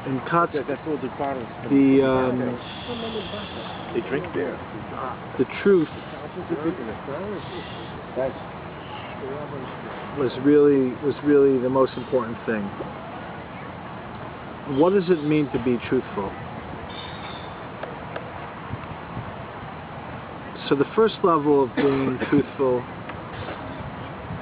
in Kotzker, they drink beer. The truth was really the most important thing. What does it mean to be truthful? So the first level of being truthful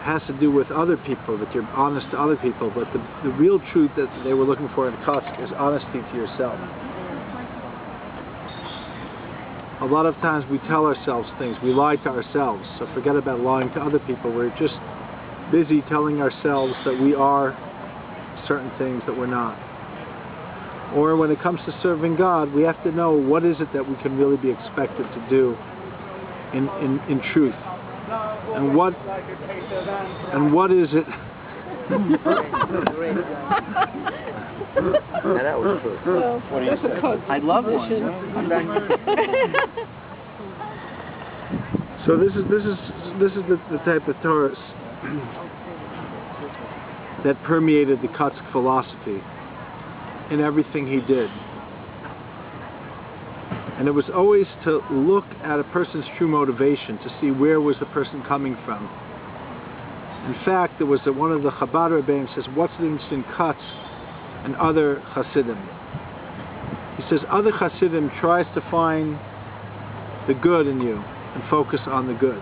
has to do with other people, that you're honest to other people, but the real truth that they were looking for in Kotzker is honesty to yourself. A lot of times we tell ourselves things, we lie to ourselves, so forget about lying to other people. We're just busy telling ourselves that we are certain things that we're not. Or when it comes to serving God, we have to know what is it that we can really be expected to do in truth. And what is it? That was true. What do you say? I love one. So this is the type of Torah that permeated the Kotzker philosophy in everything he did. And it was always to look at a person's true motivation, to see where was the person coming from. In fact, there was one of the Kotzker Rebbe says, what's the difference in Kotzker and other Hasidim? He says, other Hasidim tries to find the good in you and focus on the good.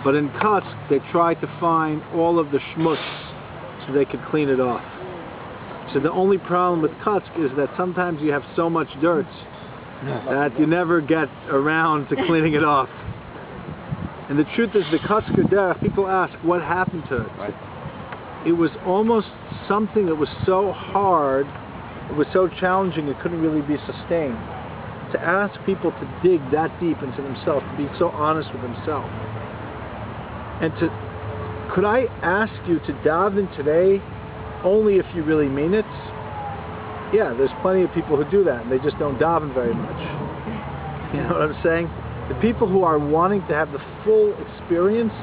But in Kotzker, they try to find all of the schmutz so they could clean it off. So the only problem with Kotzker is that sometimes you have so much dirt that you never get around to cleaning it off. And the truth is, the Kotzker derech, people ask, what happened to it? Right. It was almost something that was so hard, it was so challenging, it couldn't really be sustained. To ask people to dig that deep into themselves, to be so honest with themselves. And could I ask you to daven today only if you really mean it? Yeah, there's plenty of people who do that, and they just don't daven very much. You know what I'm saying? The people who are wanting to have the full experience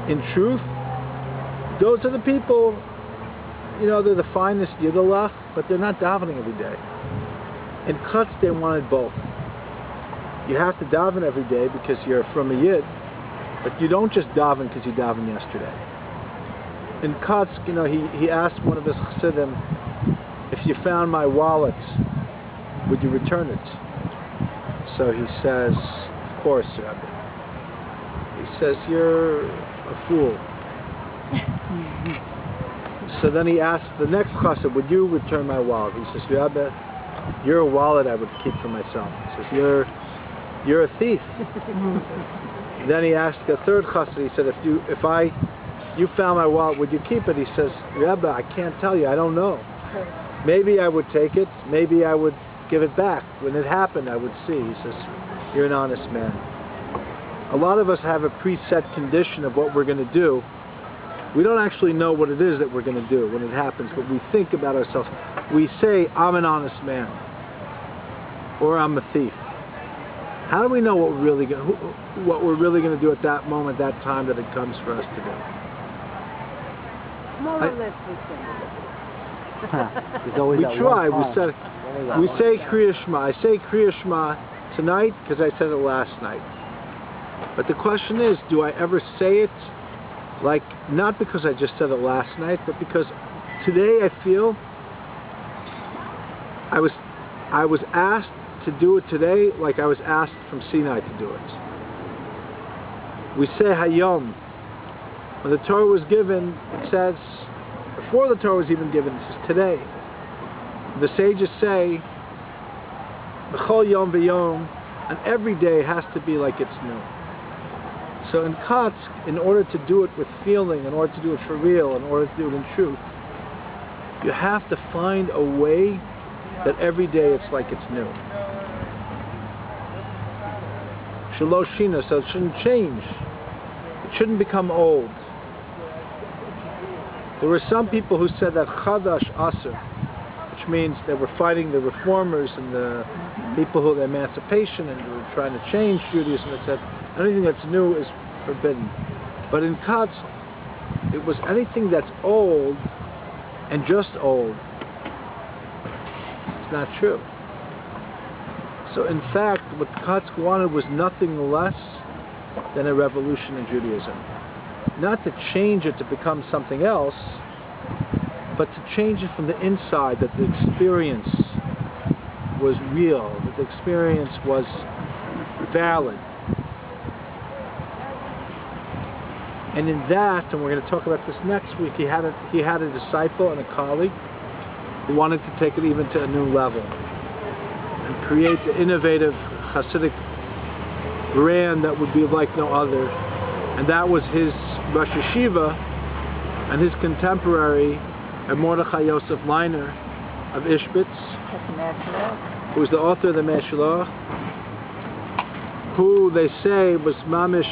in truth, those are the people, you know, they're the finest Yiddelach, but they're not davening every day. In Kotzker, they wanted both. You have to daven every day because you're from a Yid, but you don't just daven because you davened yesterday. In Kotzker, you know, he asked one of his chassidim, if you found my wallet, would you return it? So he says, of course, Rebbe. He says, you're a fool. So then he asked the next chassid, would you return my wallet? He says, Rebbe, your wallet I would keep for myself. He says, you're a thief. Then he asked a third chassid, he said, if you found my wallet, would you keep it? He says, Rebbe, I can't tell you, I don't know. Maybe I would take it, maybe I would give it back. When it happened, I would see. He says, you're an honest man. A lot of us have a preset condition of what we're going to do. We don't actually know what it is that we're going to do when it happens, but we think about ourselves. We say, I'm an honest man, or I'm a thief. How do we know what we're really going to do at that moment, that time that it comes for us to do? More or less the same. We try. We say Kriya Shema. I say Kriya Shema tonight because I said it last night. But the question is, do I ever say it? Like, not because I just said it last night, but because today I feel I was asked to do it today, like I was asked from Sinai to do it. We say Hayom. When the Torah was given, it says, before the Torah was even given, it says today. The sages say, B'chol Yom V'Yom, and every day has to be like it's new. So in Kotzker, in order to do it with feeling, in order to do it for real, in order to do it in truth, you have to find a way that every day it's like it's new. Shaloshina, so it shouldn't change. It shouldn't become old. There were some people who said that Chadash Aser, which means they were fighting the reformers and the people who had emancipation and were trying to change Judaism, and said anything that's new is forbidden. But in Kotzker, it was anything that's old and just old That's not true. So in fact, what Kotzker wanted was nothing less than a revolution in Judaism. Not to change it to become something else, but to change it from the inside, that the experience was real, that the experience was valid. And in that, and we're going to talk about this next week, he had a disciple and a colleague who wanted to take it even to a new level and create the innovative Hasidic brand that would be like no other. And that was his Rosh Yeshiva and his contemporary, Mordechai Yosef Leiner of Ishbitz, who was the author of the Meshilach, who they say was mamish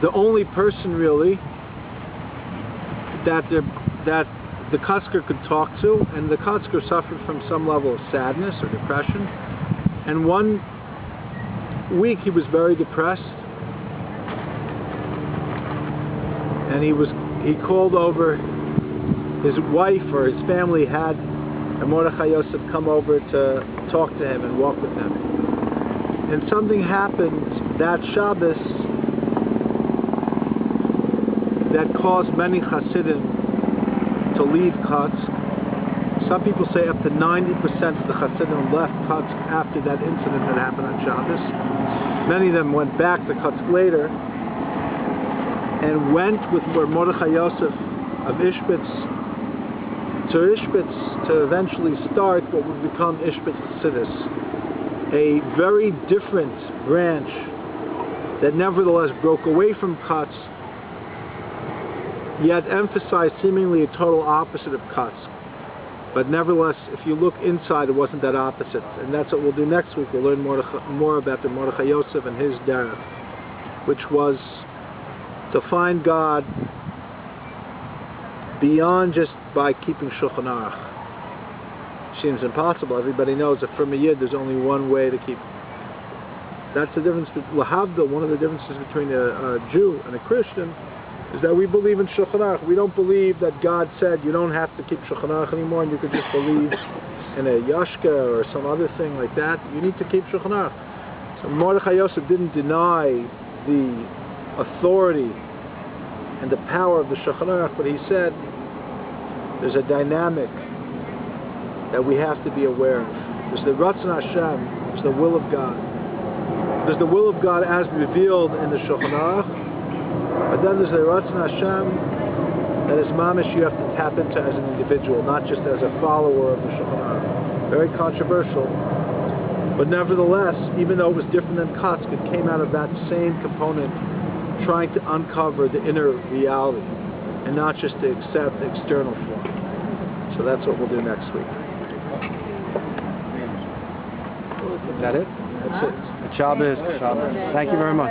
the only person really that the Kotzker could talk to, and the Kotzker suffered from some level of sadness or depression. And one week he was very depressed, and he called over his wife, or his family had Mordechai Yosef come over to talk to him and walk with him. And something happened that Shabbos that caused many Hasidim to leave Kotzk. Some people say up to 90% of the Hasidim left Kotzk after that incident that happened on Shabbos. Many of them went back to Kotzk later and went with Mordechai Yosef of Ishbitz to eventually start what would become Ishbitz Chassidus, a very different branch that nevertheless broke away from Kotzk, yet emphasized seemingly a total opposite of Kotzk. But nevertheless, if you look inside, it wasn't that opposite. And that's what we'll do next week. We'll learn more about the Mordechai Yosef and his derech, which was to find God beyond just by keeping Shulchan Aruch. Seems impossible. Everybody knows that from a Yid there's only one way to keep. That's the difference. Lahavdil, one of the differences between a Jew and a Christian is that we believe in Shulchan Aruch. We don't believe that God said you don't have to keep Shulchan Aruch anymore and you could just believe in a Yashka or some other thing like that. You need to keep Shulchan Aruch. So Mordechai Yosef didn't deny the authority and the power of the Shulchan Aruch, but he said there's a dynamic that we have to be aware of. There's the Ratzon Hashem, there's the will of God. There's the will of God as revealed in the Shulchan Aruch, but then there's the Ratzon Hashem that is mamish you have to tap into as an individual, not just as a follower of the Shulchan Aruch. Very controversial, but nevertheless, even though it was different than Kotzk, it came out of that same component, trying to uncover the inner reality and not just to accept the external form. So that's what we'll do next week. Is that it? That's it. Shabbos. Thank you very much.